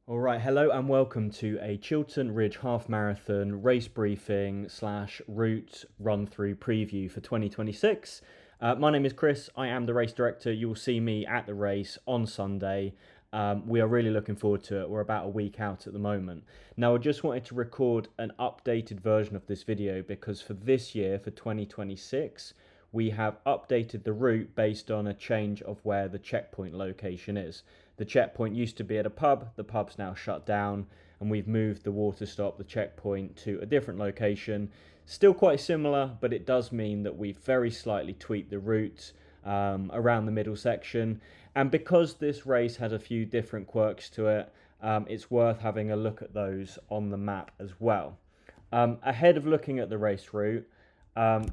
All right, hello and welcome to a Chiltern Ridge Half Marathon race briefing slash route run through preview for 2026. My name is Chris. I am the race director. You will see me at the race on Sunday. We are really looking forward to it. We're about a week out at the moment. Now, I just wanted to record an updated version of this video because for this year, for 2026, we have updated the route based on a change of where the checkpoint location is. The checkpoint used to be at a pub, the pub's now shut down, and we've moved the water stop, the checkpoint, to a different location. Still quite similar, but it does mean that we've very slightly tweaked the route around the middle section. And because this race has a few different quirks to it, it's worth having a look at those on the map as well. Ahead of looking at the race route,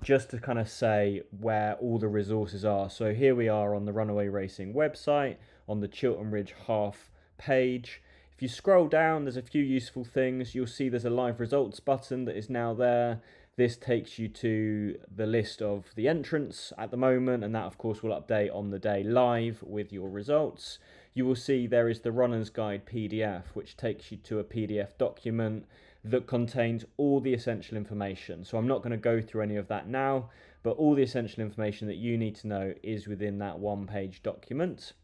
just to kind of say where all the resources are. So here we are on the Runaway Racing website, on the Chiltern Ridge half page. If you scroll down, there's a few useful things. You'll see there's a live results button that is now there. This takes you to the list of the entrants at the moment, and that of course will update on the day live with your results. You will see there is the Runner's Guide PDF, which takes you to a PDF document that contains all the essential information. So I'm not going to go through any of that now, but all the essential information that you need to know is within that one-page document.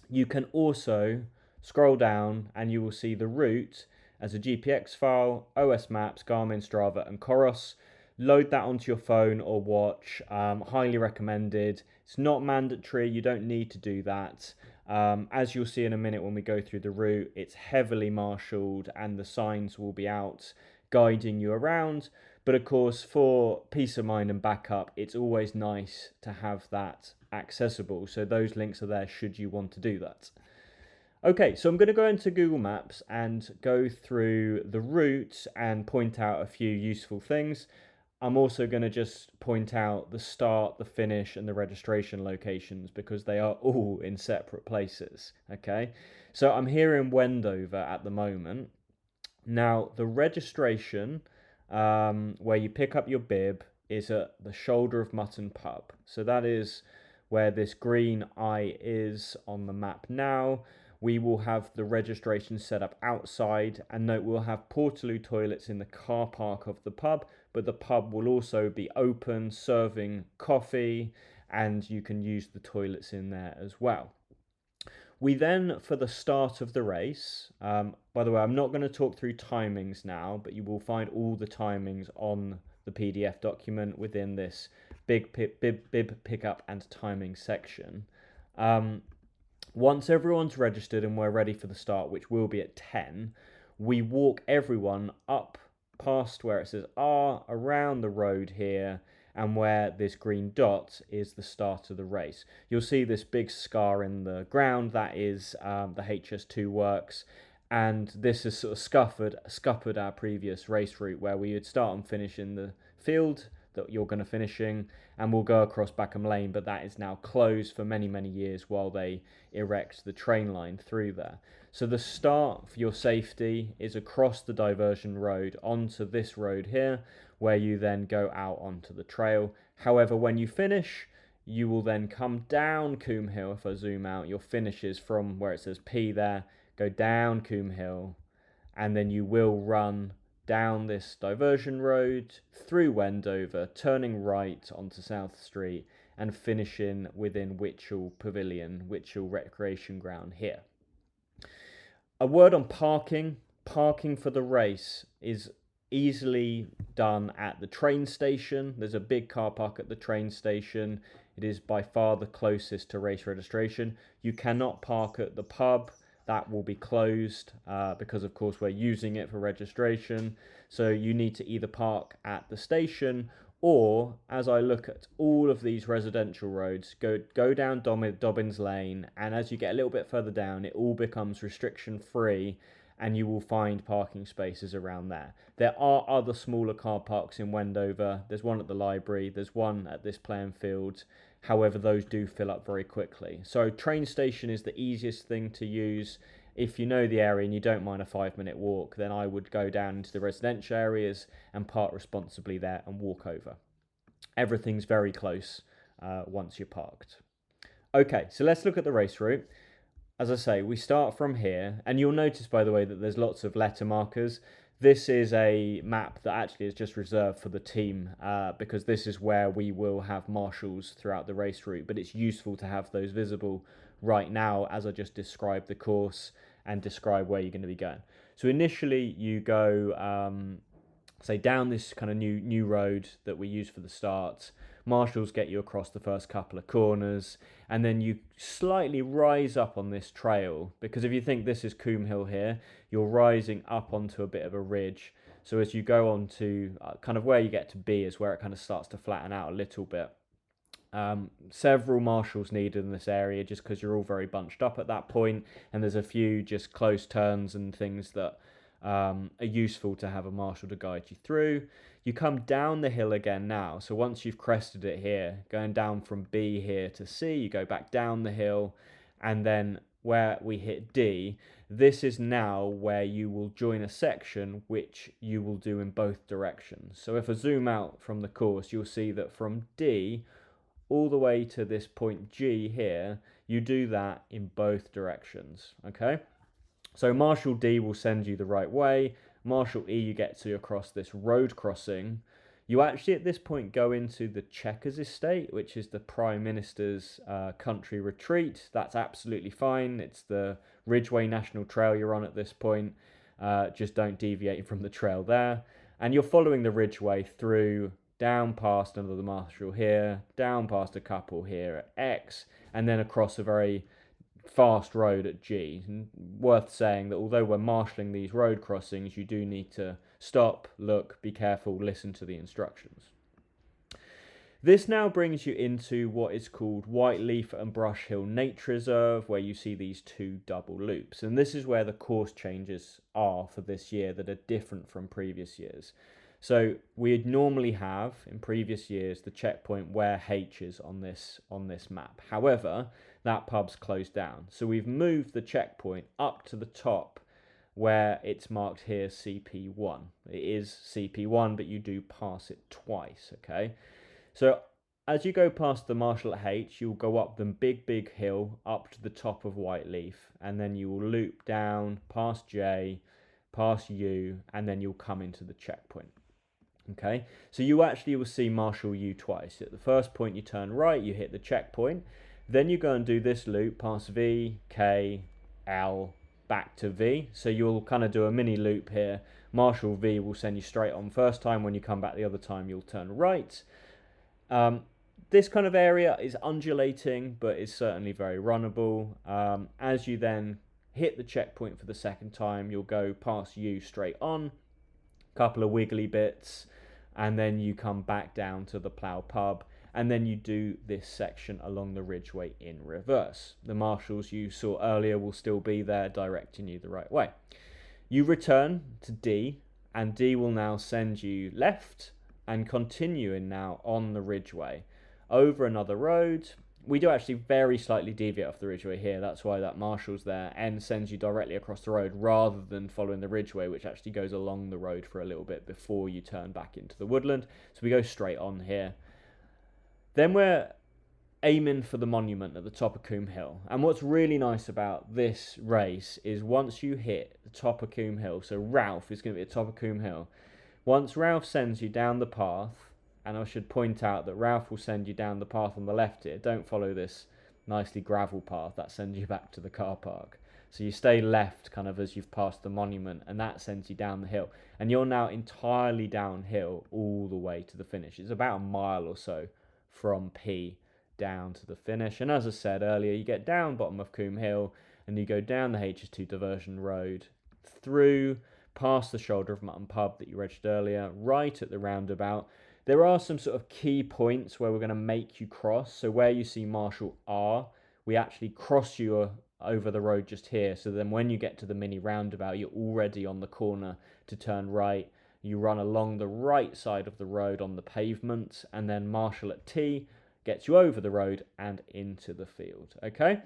You can also scroll down and you will see the route as a GPX file, OS Maps, Garmin, Strava, and Coros. Load that onto your phone or watch. Highly recommended. It's not mandatory. You don't need to do that. As you'll see in a minute when we go through the route, it's heavily marshaled and the signs will be out guiding you around. But of course, for peace of mind and backup, it's always nice to have that accessible. So those links are there should you want to do that. Okay, so I'm going to go into Google Maps and go through the route and point out a few useful things. I'm also going to just point out the start, the finish, and the registration locations because they are all in separate places. Okay, so I'm here in Wendover at the moment. Now, the registration where you pick up your bib is at the Shoulder of Mutton pub. So that is where this green eye is on the map now. We will have the registration set up outside, and note we'll have Portaloo toilets in the car park of the pub, but the pub will also be open, serving coffee, and you can use the toilets in there as well. We then, for the start of the race, by the way, I'm not going to talk through timings now, but you will find all the timings on the PDF document within this bib pickup and timing section. Once everyone's registered and we're ready for the start, which will be at 10, we walk everyone up past where it says R, around the road here, and where this green dot is the start of the race. You'll see this big scar in the ground, that is the HS2 works, and this has sort of scuppered our previous race route where we would start and finish in the field that you're going to finishing, and we'll go across Backham Lane, but that is now closed for many years while they erect the train line through there. So the start for your safety is across the diversion road onto this road here, where you then go out onto the trail. However, when you finish, you will then come down Coombe Hill. If I zoom out, your finish is from where it says P there, go down Coombe Hill, and then you will run down this diversion road through Wendover, turning right onto South Street and finishing within Wychell Pavilion, Wychell Recreation Ground here. A word on parking. Parking for the race is easily done at the train station. There's a big car park at the train station. It is by far the closest to race registration. You cannot park at the pub. That will be closed because of course we're using it for registration. So you need to either park at the station or, as I look at all of these residential roads, go down Dobbins Lane, and as you get a little bit further down, it all becomes restriction free and you will find parking spaces around there. There are other smaller car parks in Wendover. There's one at the library, there's one at this playing field. However, those do fill up very quickly. So train station is the easiest thing to use. If you know the area and you don't mind a 5-minute walk, then I would go down into the residential areas and park responsibly there and walk over. Everything's very close once you're parked. Okay, so let's look at the race route. as I say, we start from here, and you'll notice, by the way, that there's lots of letter markers. This is a map that actually is just reserved for the team because this is where we will have marshals throughout the race route, but it's useful to have those visible right now as I just described the course and describe where you're going to be going. So initially you go say down this kind of new road that we use for the start. Marshals get you across the first couple of corners, and then you slightly rise up on this trail, because if you think this is Coombe Hill here, you're rising up onto a bit of a ridge. So as you go on to kind of where you get to B is where it kind of starts to flatten out a little bit. Several marshals needed in this area just because you're all very bunched up at that point, and there's a few just close turns and things that are useful to have a marshal to guide you through. You come down the hill again now, so once you've crested it here, going down from B here to C, you go back down the hill, and then where we hit D, this is now where you will join a section which you will do in both directions. So if I zoom out from the course, you'll see that from D all the way to this point G here, you do that in both directions, okay? So Marshal D will send you the right way. Marshal E, you get to across this road crossing. You actually at this point go into the Chequers estate, which is the Prime Minister's country retreat. That's absolutely fine. It's the Ridgeway National Trail you're on at this point. Just don't deviate from the trail there. And you're following the Ridgeway through, down past another marshal here, down past a couple here at X, and then across a very fast road at G. And worth saying that although we're marshalling these road crossings, you do need to stop, look, be careful, listen to the instructions. This now brings you into what is called Whiteleaf and Brush Hill Nature Reserve, where you see these two double loops. And this is where the course changes are for this year that are different from previous years. So we'd normally have in previous years the checkpoint where H is on this map. However, that pub's closed down. So we've moved the checkpoint up to the top where it's marked here CP1. It is CP1, but you do pass it twice, okay? So as you go past the marshal at H, you'll go up the big hill up to the top of Whiteleaf, and then you will loop down past J, past U, and then you'll come into the checkpoint. Okay, so you actually will see Marshal U twice. At the first point you turn right, you hit the checkpoint, then you go and do this loop past V, K, L, back to V. So you'll kind of do a mini loop here. Marshal V will send you straight on first time. When you come back the other time, you'll turn right. This kind of area is undulating, but is certainly very runnable. As you then hit the checkpoint for the second time, you'll go past U straight on, couple of wiggly bits, and then you come back down to the Plough Pub, and then you do this section along the Ridgeway in reverse. The marshals you saw earlier will still be there directing you the right way. You return to D, and D will now send you left and continuing now on the Ridgeway over another road. We do actually very slightly deviate off the Ridgeway here. That's why that marshal's there and sends you directly across the road rather than following the Ridgeway, which actually goes along the road for a little bit before you turn back into the woodland. So we go straight on here. Then we're aiming for the monument at the top of Coombe Hill. And what's really nice about this race is once you hit the top of Coombe Hill, so Ralph is going to be at the top of Coombe Hill. Once Ralph sends you down the path, and I should point out that Ralph will send you down the path on the left here. Don't follow this nicely gravel path. That sends you back to the car park. So you stay left kind of as you've passed the monument, and that sends you down the hill. And you're now entirely downhill all the way to the finish. It's about a mile or so from P down to the finish. And as I said earlier, you get down bottom of Coombe Hill, and you go down the HS2 diversion road, through, past the Shoulder of Mutton pub that you registered earlier, right at the roundabout. There are some sort of key points where we're going to make you cross. So where you see Marshal R, we actually cross you over the road just here. So then when you get to the mini roundabout, you're already on the corner to turn right. You run along the right side of the road on the pavement, and then Marshal at T gets you over the road and into the field. Okay,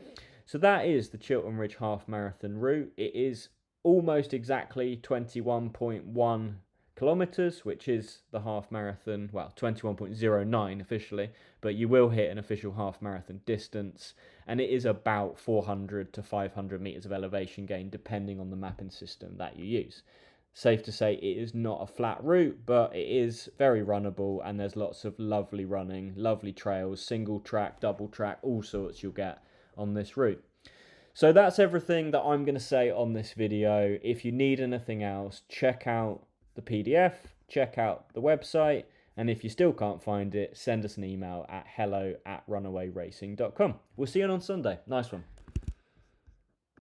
so that is the Chiltern Ridge Half Marathon route. It is almost exactly 21.1 kilometers, which is the half marathon, well, 21.09 officially, but you will hit an official half marathon distance, and it is about 400 to 500 meters of elevation gain, depending on the mapping system that you use. Safe to say it is not a flat route, but it is very runnable, and there's lots of lovely running, lovely trails, single track, double track, all sorts you'll get on this route. So that's everything that I'm going to say on this video. If you need anything else, check out the PDF, check out the website, and if you still can't find it, send us an email at hello@runawayracing.com. We'll see you on Sunday. Nice one.